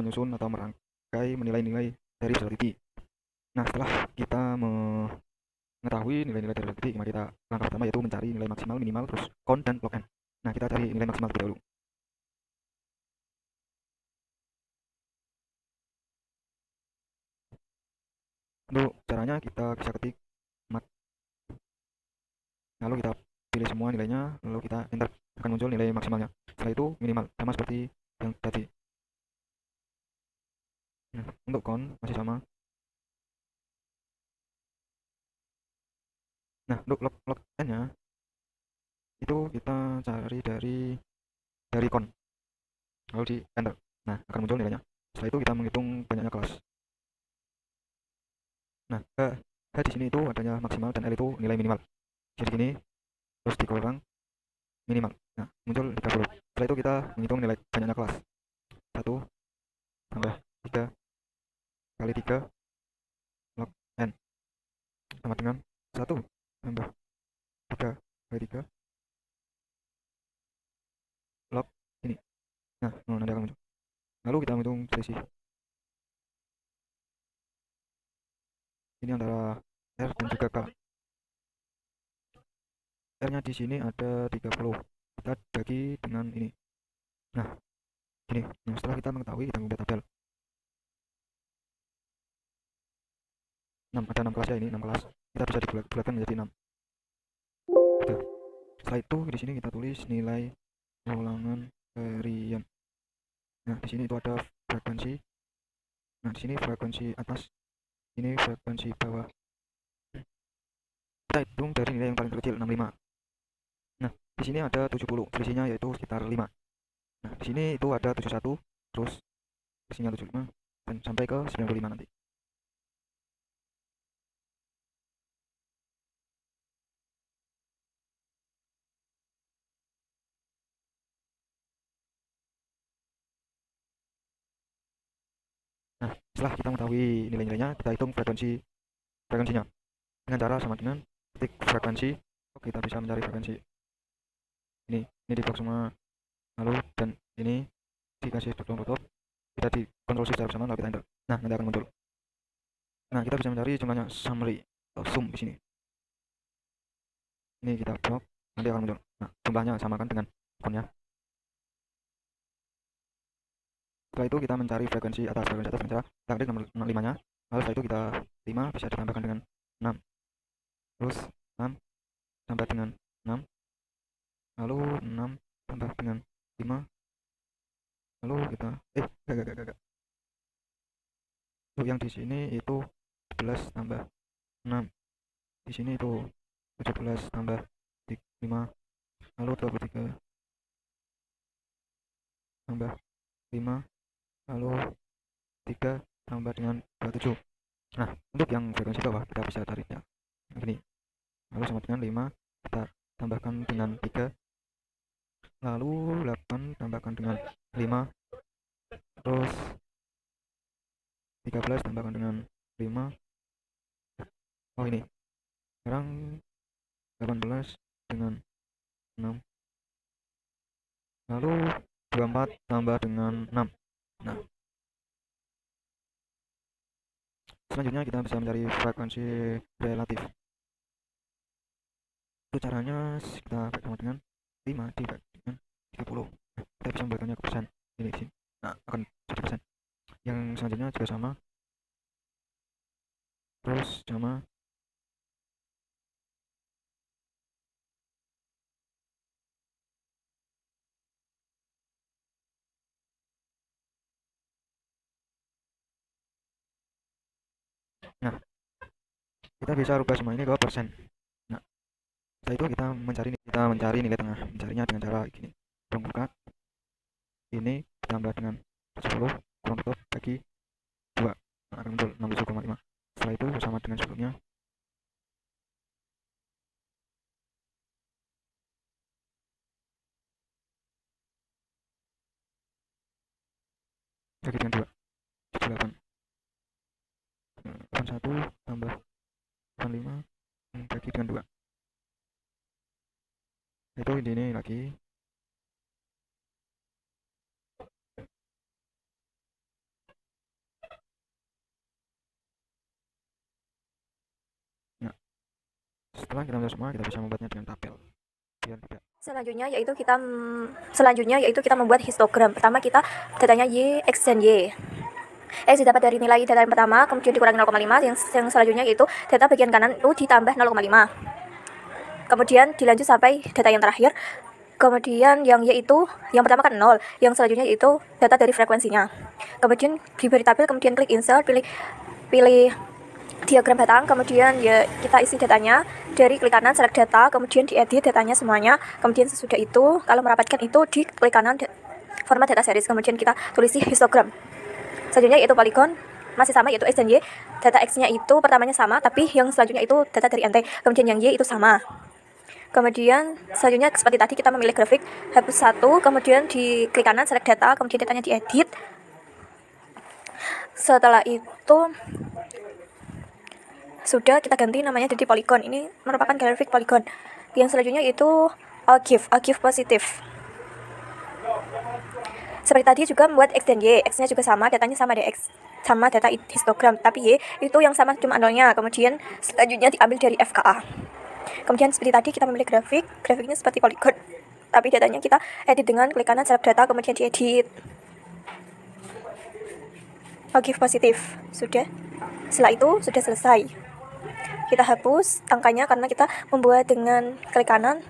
menyusun atau merangkai menilai nilai dari relativity. Nah, setelah kita mengetahui nilai-nilai dari relativity, maka kita langkah pertama yaitu mencari nilai maksimal, minimal, terus count dan log n. Nah, kita cari nilai maksimal terlebih dahulu. Untuk caranya kita bisa ketik mat, lalu kita pilih semua nilainya, lalu kita enter, akan muncul nilai maksimalnya. Setelah itu minimal, sama seperti yang tadi. Nah, untuk count masih sama. Nah, untuk log n-nya itu kita cari dari count, lalu di enter. Nah, akan muncul nilainya. Setelah itu kita menghitung banyaknya kelas. Nah, H di sini itu adanya maksimal dan L itu nilai minimal. Jadi gini, terus dikurang minimal. Nah, muncul 30. Setelah itu kita menghitung nilai banyaknya kelas. 1 tambah 3 kali 3 log n sama dengan 1 tambah 3 kali 3 log ini. Nah, nanti akan muncul. Lalu kita menghitung selisih ini antara R dan juga K. R-nya di sini ada 30. Kita bagi dengan ini. Nah, gini. Nah, setelah kita mengetahui, kita membuat tabel. 6, ada 6 kelas ya, ini 6 kelas. Kita bisa dibulatkan menjadi 6. Gitu. Setelah itu di sini kita tulis nilai ulangan harian. Nah, di sini itu ada frekuensi. Nah, di sini frekuensi atas, ini frekuensi bawah. Kita hitung dari nilai yang paling kecil 65. Nah, di sini ada 70, selisihnya yaitu sekitar 5. Nah, di sini itu ada 71, terus selisihnya 75 dan sampai ke 95 nanti. Nah, setelah kita mengetahui nilai-nilainya, kita hitung frekuensinya dengan cara sama dengan ketik frekuensi. Kita bisa mencari frekuensi ini di box semua, lalu dan ini dikasih tutup, kita di kontrol shift secara bersama lalu kita enter. Nah, nanti akan muncul. Nah, kita bisa mencari jumlahnya summary atau sum di sini. Ini kita blok, nanti akan muncul. Nah, jumlahnya samakan dengan akunnya. Setelah itu kita mencari frekuensi atas dengan cara kita klik nomor 5-nya. Lalu setelah itu kita 5 bisa ditambahkan dengan 6. Terus 6 tambah dengan 6. Lalu 6 tambah dengan 5. Lalu kita gak. Untuk yang di sini itu 11 tambah 6. Di sini itu 17 tambah 5. Lalu 23 tambah 5. Lalu 3 tambah dengan 27. Nah, untuk yang frekuensi bawah kita bisa tariknya begini. Lalu sama dengan 5 kita tambahkan dengan 3. Lalu 8 tambahkan dengan 5. Terus 13 tambahkan dengan 5. Oh, ini. Sekarang 18 dengan 6. Lalu 24 tambah dengan 6. Nah, selanjutnya kita bisa mencari frekuensi relatif. Itu caranya kita sama dengan 5 dibagi dengan 30. Kita bisa membuatkannya ke persen. Ini sini. Nah, akan jadi persen. Yang selanjutnya juga sama. Terus sama. Nah, kita bisa rubah semua ini ke persen. Nah, setelah itu kita mencari nilai tengah. Mencarinya dengan cara gini. Buka ini ditambah dengan 10 kurang tutup bagi 2. Nah, akan muncul 67,5. Setelah itu sama dengan sebelumnya. Bagi dengan 2. 8. 81 tambah 85 bagi dengan 2. Itu ini lagi. Setelah kita melihat semua, kita bisa membuatnya dengan tabel biar tidak. Selanjutnya yaitu kita membuat histogram. Pertama kita datanya Y, X dan Y. X didapat dari nilai data yang pertama, kemudian dikurangi 0,5. Yang selanjutnya yaitu data bagian kanan itu ditambah 0,5. Kemudian dilanjut sampai data yang terakhir. Kemudian yang Y itu yang pertama kan 0, yang selanjutnya itu data dari frekuensinya. Kemudian diberi tabel, kemudian klik insert, pilih diagram batang, kemudian ya kita isi datanya dari klik kanan select data, kemudian diedit datanya semuanya. Kemudian sesudah itu kalau merapatkan itu di klik kanan format data series, kemudian kita tulisi histogram. Selanjutnya yaitu polygon, masih sama yaitu X dan Y. Data X-nya itu pertamanya sama, tapi yang selanjutnya itu data dari NT. Kemudian yang Y itu sama. Kemudian selanjutnya seperti tadi kita memilih grafik, hapus 1, kemudian di klik kanan select data, kemudian datanya diedit. Setelah itu sudah kita ganti namanya jadi polygon. Ini merupakan grafik polygon. Yang selanjutnya itu algif positif. Seperti tadi juga membuat X dan Y. X-nya juga sama, datanya sama deh, X sama data histogram, tapi Y itu yang sama cuma nolnya. Kemudian selanjutnya diambil dari FKA. Kemudian seperti tadi kita memilih grafiknya seperti polygon, tapi datanya kita edit dengan klik kanan select data, kemudian diedit. Algif positif sudah. Setelah itu sudah selesai. Kita hapus angkanya karena kita membuat dengan klik kanan,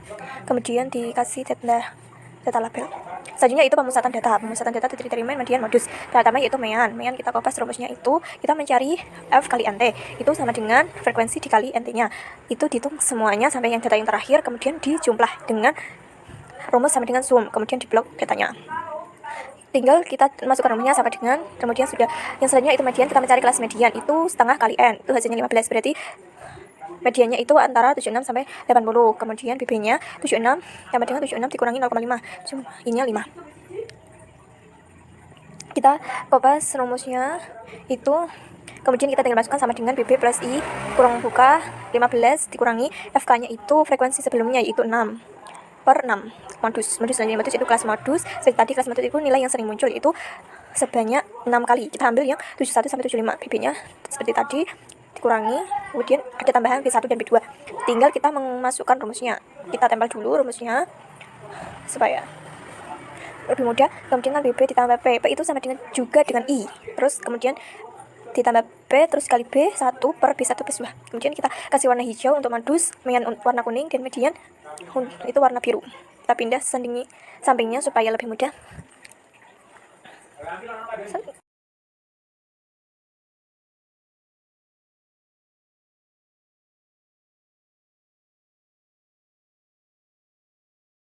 kemudian dikasih data label. Selanjutnya itu pemusatan data diterima median modus. Pertama yaitu mean kita kopas rumusnya itu kita mencari F kali NT itu sama dengan frekuensi dikali NT-nya. Itu dihitung semuanya sampai yang data yang terakhir, kemudian dijumlah dengan rumus sama dengan sum, kemudian diblok datanya. Tinggal kita masukkan rumusnya sama dengan, kemudian sudah. Yang selanjutnya itu median, kita mencari kelas median itu setengah kali N, itu hasilnya 15, berarti mediannya itu antara 76 sampai 80. Kemudian BB-nya 76 sama dengan 76 dikurangi 0,5. Ininya 5. Kita kopas rumusnya itu, kemudian kita tinggal masukkan sama dengan BB plus I kurang buka 15 dikurangi FK-nya itu frekuensi sebelumnya yaitu 6 per 6. Modus itu kelas modus. Seperti tadi kelas modus itu nilai yang sering muncul itu sebanyak 6 kali. Kita ambil yang 71 sampai 75. BB-nya seperti tadi dikurangi, kemudian ada tambahan B1 dan B2. Tinggal kita memasukkan rumusnya. Kita tempel dulu rumusnya supaya lebih mudah. Kemudian BB ditambah P itu sama dengan juga dengan I. Terus kemudian ditambah B terus kali B 1 per B1 plus 2. Kemudian kita kasih warna hijau untuk modus, mean warna kuning, dan median itu warna biru. Kita pindah sampingnya supaya lebih mudah.